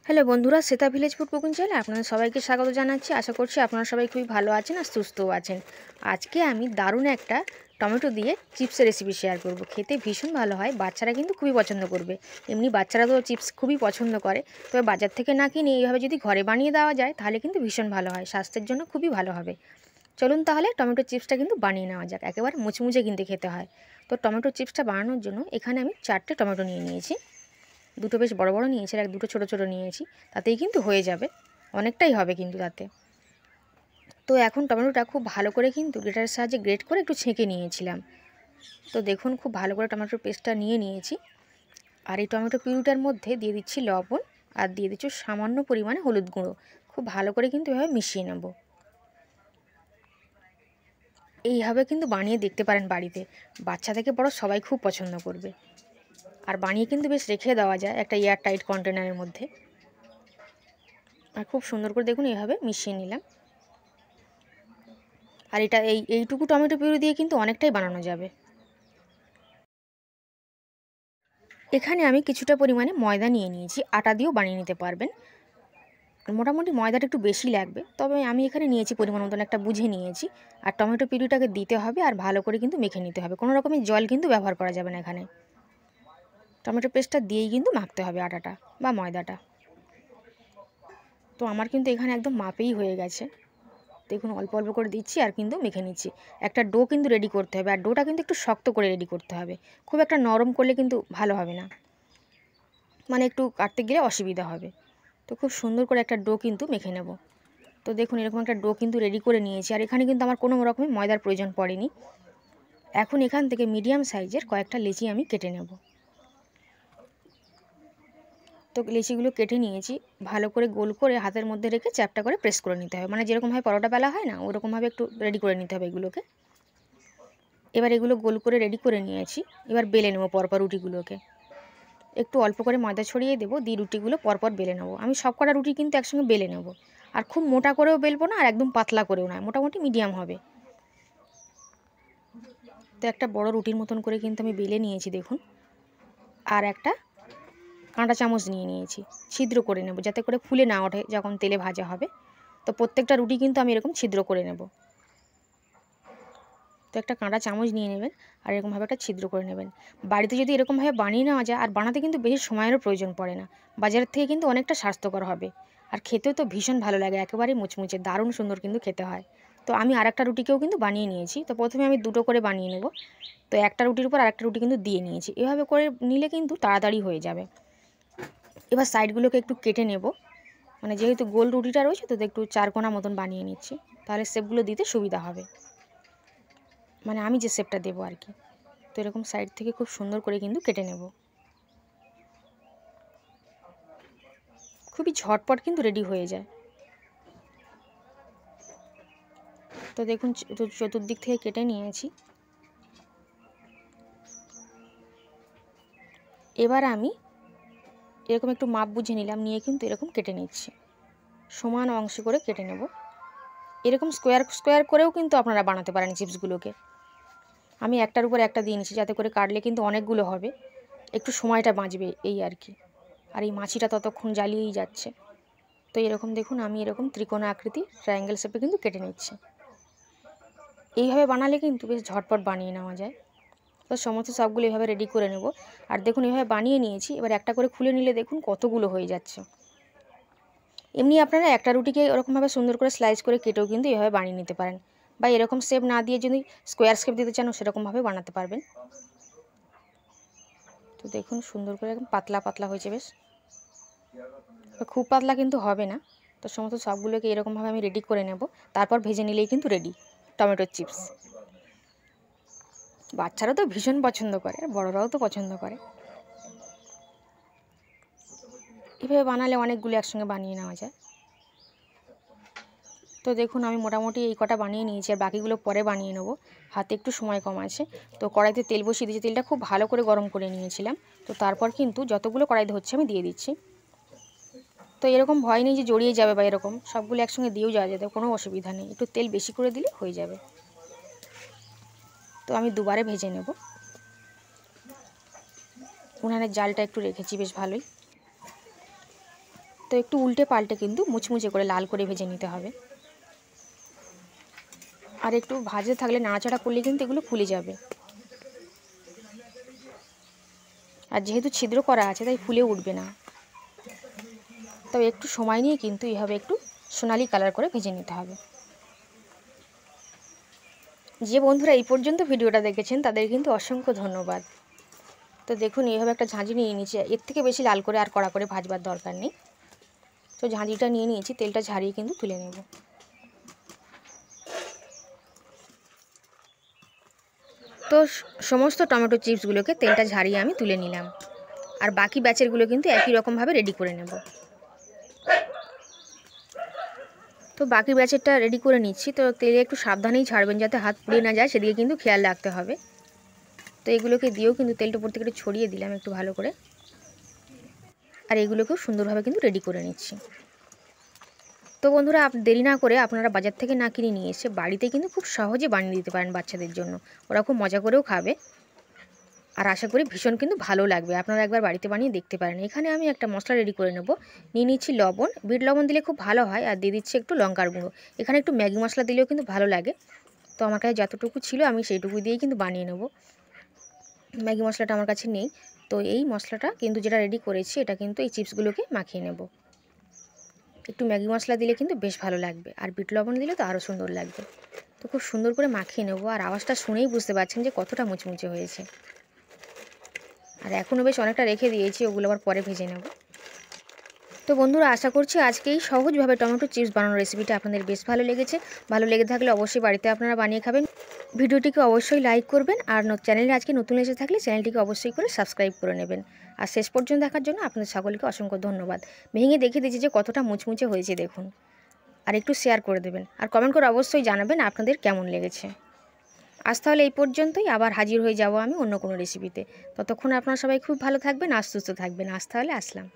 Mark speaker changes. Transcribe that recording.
Speaker 1: Hello বন্ধুরা, Shweta village food cooking চ্যানেলে আপনাদের সবাইকে স্বাগত জানাচ্ছি। আশা করছি আপনারা সবাই খুবই ভালো আছেন আর সুস্থও আছেন। আজকে আমি দারুণ একটা টমেটো দিয়ে চিপসের রেসিপি শেয়ার করব। খেতে ভীষণ ভালো হয়, বাচ্চারা কিন্তু খুবই পছন্দ করবে। এমনি বাচ্চারা তো চিপস খুবই পছন্দ করে, তবে বাজার থেকে না কিনে এইভাবে যদি ঘরে বানিয়ে দেওয়া যায় তাহলে কিন্তু ভীষণ ভালো হয়, স্বাস্থ্যের জন্য খুবই ভালো হবে। চলুন তাহলে টমেটো চিপসটা কিন্তু বানিয়ে নেওয়া যাক। একেবারে মুচমুচে কিন্তু খেতে হয়। তো টমেটো চিপসটা বানানোর জন্য এখানে আমি 4টে টমেটো নিয়ে নিয়েছি। দুটো বেশ বড় বড় নিয়েছি আর দুটো ছোট ছোট নিয়েছি, তাতেই কিন্তু হয়ে যাবে, অনেকটাই হবে কিন্তু তাতে। তো এখন টমেটোটা খুব ভালো করে কিন্তু গ্রেটারের সাহায্যে গ্রেট করে একটু ছেঁকে নিয়েছিলাম। তো দেখুন খুব ভালো করে টমেটোর পেস্টটা নিয়ে নিয়েছি। আর এই টমেটো পিউরিটার মধ্যে দিয়ে দিচ্ছি লবণ আর দিয়ে দিচ্ছি সামান্য পরিমাণে হলুদ গুঁড়ো। খুব ভালো করে কিন্তু এভাবে মিশিয়ে নেব। এইভাবে কিন্তু বানিয়ে দেখতে পারেন বাড়িতে, বাচ্চা থেকে বড় সবাই খুব পছন্দ করবে। আর বানিয়ে কিন্তু বেশ রেখে দেওয়া যায় একটা এয়ার টাইট কন্টেনারের মধ্যে। আর খুব সুন্দর করে দেখুন এইভাবে মিশিয়ে নিলাম। আর এটা এইটুকু টমেটো পিউরি দিয়ে কিন্তু অনেকটাই বানানো যাবে। এখানে আমি কিছুটা পরিমাণে ময়দা নিয়ে নিয়েছি, আটা দিয়েও বানিয়ে নিতে পারবেন। মোটামুটি ময়দাটা একটু বেশি লাগবে, তবে আমি এখানে নিয়েছি পরিমাণ মতন, একটা বুঝে নিয়েছি। আর টমেটো পিউরিটাকে দিতে হবে আর ভালো করে কিন্তু মেখে নিতে হবে, কোনো রকমের জল কিন্তু ব্যবহার করা যাবে না এখানে। টমেটো পেস্টটা দিয়েই কিন্তু মাখতে হবে আটাটা বা ময়দাটা। তো আমার কিন্তু এখানে একদম মাপেই হয়ে গেছে। দেখুন অল্প অল্প করে দিচ্ছি আর কিন্তু মেখে নিচ্ছি। একটা ডো কিন্তু রেডি করতে হবে, আর ডোটা কিন্তু একটু শক্ত করে রেডি করতে হবে। খুব একটা নরম করলে কিন্তু ভালো হবে না, মানে একটু কাটতে গেলে অসুবিধা হবে। তো খুব সুন্দর করে একটা ডো কিন্তু মেখে নেব। তো দেখুন এরকম একটা ডো কিন্তু রেডি করে নিয়েছি, আর এখানে কিন্তু আমার কোনো রকমের ময়দার প্রয়োজন পড়েনি। এখন এখান থেকে মিডিয়াম সাইজের কয়েকটা লেচি আমি কেটে নেব। তো লেচিগুলো কেটে নিয়েছি, ভালো করে গোল করে হাতের মধ্যে রেখে চ্যাপটা করে প্রেস করে নিতে হবে, মানে যেরকমভাবে পরোটা বেলা হয় না, ওরকমভাবে একটু রেডি করে নিতে হবে এগুলোকে। এবার এগুলো গোল করে রেডি করে নিয়েছি। এবার বেলে নেবো পরপর রুটিগুলোকে। একটু অল্প করে ময়দা ছড়িয়ে দেবো, দিয়ে রুটিগুলো পরপর বেলে নেবো। আমি সব কটা রুটি কিন্তু একসঙ্গে বেলে নেবো। আর খুব মোটা করেও বেলবো না আর একদম পাতলা করেও না, মোটামুটি মিডিয়াম হবে। তো একটা বড় রুটির মতন করে কিন্তু আমি বেলে নিয়েছি দেখুন। আর একটা কাঁটা চামচ নিয়ে নিয়েছি, ছিদ্র করে নেব যাতে করে ফুলে না ওঠে যখন তেলে ভাজা হবে। তো প্রত্যেকটা রুটি কিন্তু আমি এরকম ছিদ্র করে নেব। তো একটা কাঁটা চামচ নিয়ে নেবেন আর এরকমভাবে একটা ছিদ্র করে নেবেন। বাড়িতে যদি এরকমভাবে বানিয়ে নেওয়া যায়, আর বানাতে কিন্তু বেশি সময়েরও প্রয়োজন পড়ে না, বাজারের থেকে কিন্তু অনেকটা স্বাস্থ্যকর হবে। আর খেতেও তো ভীষণ ভালো লাগে, একেবারেই মুচমুচে দারুণ সুন্দর কিন্তু খেতে হয়। তো আমি আরেকটা রুটিকেও কিন্তু বানিয়ে নিয়েছি। তো প্রথমে আমি দুটো করে বানিয়ে নেব। তো একটা রুটির উপর আরেকটা রুটি কিন্তু দিয়ে নিয়েছি, এভাবে করে নিলে কিন্তু তাড়াতাড়ি হয়ে যাবে। এবার সাইডগুলোকে একটু কেটে নেব, মানে যেহেতু গোল রুটিটা রয়েছে তো একটু চারকোনা মতন বানিয়ে নিচ্ছি, তাহলে শেপগুলো দিতে সুবিধা হবে, মানে আমি যে শেপটা দেবো আর কি। তো এরকম সাইড থেকে খুব সুন্দর করে কিন্তু কেটে নেব। খুবই ঝটপট কিন্তু রেডি হয়ে যায়। তো দেখুন চতুর্দিক থেকে কেটে নিয়েছি। এবার আমি এরকম একটু মাপ বুঝে নিলাম, নিয়ে কিন্তু এরকম কেটে নিচ্ছি, সমান অংশে করে কেটে নেব। এরকম স্কোয়ার স্কোয়ার করেও কিন্তু আপনারা বানাতে পারেন চিপসগুলোকে। আমি একটার উপর একটা দিয়ে নিচ্ছি, যাতে করে কাটলে কিন্তু অনেকগুলো হবে, একটু সময়টা বাঁচবে এই আর কি। আর এই মাছিটা ততক্ষণ জ্বালিয়েই যাচ্ছে। তো এরকম দেখুন আমি এরকম ত্রিকোণা আকৃতি ট্রায়াঙ্গেল শেপে কিন্তু কেটে নিচ্ছি। এইভাবে বানালে কিন্তু বেশ ঝটপট বানিয়ে নেওয়া যায়। তো সমস্ত সবগুলো এভাবে রেডি করে নেব। আর দেখুন এভাবে বানিয়ে নিয়েছি, এবার একটা করে খুলে নিলে দেখুন কতগুলো হয়ে যাচ্ছে। এমনি আপনারা একটা রুটিকে এরকমভাবে সুন্দর করে স্লাইস করে কেটেও কিন্তু এভাবে বানিয়ে নিতে পারেন, বা এরকম শেপ না দিয়ে যদি স্কোয়ার শেপ দিতে চান সেরকমভাবে বানাতে পারবেন। তো দেখুন সুন্দর করে একদম পাতলা পাতলা হয়েছে বেশ, খুব পাতলা কিন্তু হবে না। তো সমস্ত সবগুলোকে এরকমভাবে আমি রেডি করে নেব, তারপর ভেজে নিলেই কিন্তু রেডি টমেটোর চিপস। বাচ্চারা তো ভীষণ পছন্দ করে, আর বড়রাও তো পছন্দ করে। এভাবে বানালে অনেকগুলো একসঙ্গে বানিয়ে নেওয়া যায়। তো দেখুন আমি মোটামুটি এই কটা বানিয়ে নিয়েছি, আর বাকিগুলো পরে বানিয়ে নেব, হাতে একটু সময় কম আছে। তো কড়াইতে তেল বসিয়ে দিয়েছি, তেলটা খুব ভালো করে গরম করে নিয়েছিলাম। তো তারপর কিন্তু যতগুলো কড়াইতে হচ্ছে আমি দিয়ে দিচ্ছি। তো এরকম ভয় নেই যে জড়িয়ে যাবে, বা এরকম সবগুলো একসঙ্গে দিয়েও যাওয়া যেতে কোনো অসুবিধা নেই, একটু তেল বেশি করে দিলে হয়ে যাবে। তো আমি দুবারে ভেজে নেব। উনানের জালটা একটু রেখেছি বেশ ভালোই। তো তো একটু উল্টে পাল্টে কিন্তু মুচমুচে করে লাল করে ভেজে নিতে হবে। আর একটু ভাজে থাকলে নাড়াচাড়া করলে কিন্তু এগুলো ফুলে যাবে। আর যেহেতু ছিদ্র করা আছে তাই ফুলে উঠবে না। তবে একটু সময় নিয়ে কিন্তু এইভাবে একটু সোনালি কালার করে ভেজে নিতে হবে। যে বন্ধুরা এই পর্যন্ত ভিডিওটা দেখেছেন তাদের কিন্তু অসংখ্য ধন্যবাদ। তো দেখুন এইভাবে একটা ঝাঁঝি নিয়ে নিয়েছি, এর থেকে বেশি লাল করে আর কড়া করে ভাজবার দরকার নেই। তো ঝাঁঝিটা নিয়ে নিয়েছি, তেলটা ঝারিয়ে কিন্তু তুলে নেব। তো সমস্ত টমেটো চিপসগুলোকে তেলটা ঝারিয়ে আমি তুলে নিলাম। আর বাকি ব্যাচেরগুলো কিন্তু একই রকমভাবে রেডি করে নেব। তো বাকি ব্যাচেরটা রেডি করে নিচ্ছি। তো তেলে একটু সাবধানেই ছাড়বেন যাতে হাত পুড়িয়ে না যায়, সেদিকে কিন্তু খেয়াল রাখতে হবে। তো এগুলোকে দিয়েও কিন্তু তেলটা উপর থেকে একটু ছড়িয়ে দিলাম একটু ভালো করে। আর এগুলোকেও সুন্দরভাবে কিন্তু রেডি করে নিচ্ছি। তো বন্ধুরা দেরি না করে আপনারা বাজার থেকে না কিনে নিয়ে এসে বাড়িতে কিন্তু খুব সহজে বানিয়ে দিতে পারেন বাচ্চাদের জন্য। ওরা খুব মজা করেও খাবে আর আশা করি ভীষণ কিন্তু ভালো লাগবে। আপনারা একবার বাড়িতে বানিয়ে দেখতে পারেন। এখানে আমি একটা মশলা রেডি করে নেব। নিয়ে নিচ্ছি লবণ, বিট লবণ দিলে খুব ভালো হয়। আর দিয়ে দিচ্ছি একটু লঙ্কার গুঁড়ো। এখানে একটু ম্যাগি মশলা দিলেও কিন্তু ভালো লাগে। তো আমার কাছে যতটুকু ছিল আমি সেইটুকু দিয়েই কিন্তু বানিয়ে নেব। ম্যাগি মশলাটা আমার কাছে নেই। তো এই মশলাটা কিন্তু যেটা রেডি করেছি এটা কিন্তু এই চিপসগুলোকে মাখিয়ে নেব। একটু ম্যাগি মশলা দিলে কিন্তু বেশ ভালো লাগবে, আর বিট লবণ দিলে তো আরও সুন্দর লাগবে। তো খুব সুন্দর করে মাখিয়ে নেব। আর আওয়াজটা শুনেই বুঝতে পারছেন যে কতটা মুচমুচে হয়েছে। আর এখনও বেশ অনেকটা রেখে দিয়েছি, ওগুলো আবার পরে ভেজে নেব। তো বন্ধুরা আশা করছি আজকে এই সহজভাবে টমেটো চিপস বানানোর রেসিপিটা আপনাদের বেশ ভালো লেগেছে। ভালো লেগে থাকলে অবশ্যই বাড়িতে আপনারা বানিয়ে খাবেন। ভিডিওটিকে অবশ্যই লাইক করবেন। আর চ্যানেলে আজকে নতুন এসে থাকলে চ্যানেলটিকে অবশ্যই করে সাবস্ক্রাইব করে নেবেন। আর শেষ পর্যন্ত দেখার জন্য আপনাদের সকলকে অসংখ্য ধন্যবাদ। ভেঙে দেখিয়ে দিয়েছি যে কতটা মুচমুচে হয়েছে দেখুন। আর একটু শেয়ার করে দেবেন আর কমেন্ট করে অবশ্যই জানাবেন আপনাদের কেমন লেগেছে। আজ তাহলে এই পর্যন্তই, আবার হাজির হয়ে যাব আমি অন্য কোনো রেসিপিতে। ততক্ষণ আপনারা সবাই খুব ভালো থাকবেন আর সুস্থ থাকবেন। আজ তাহলে আসলাম।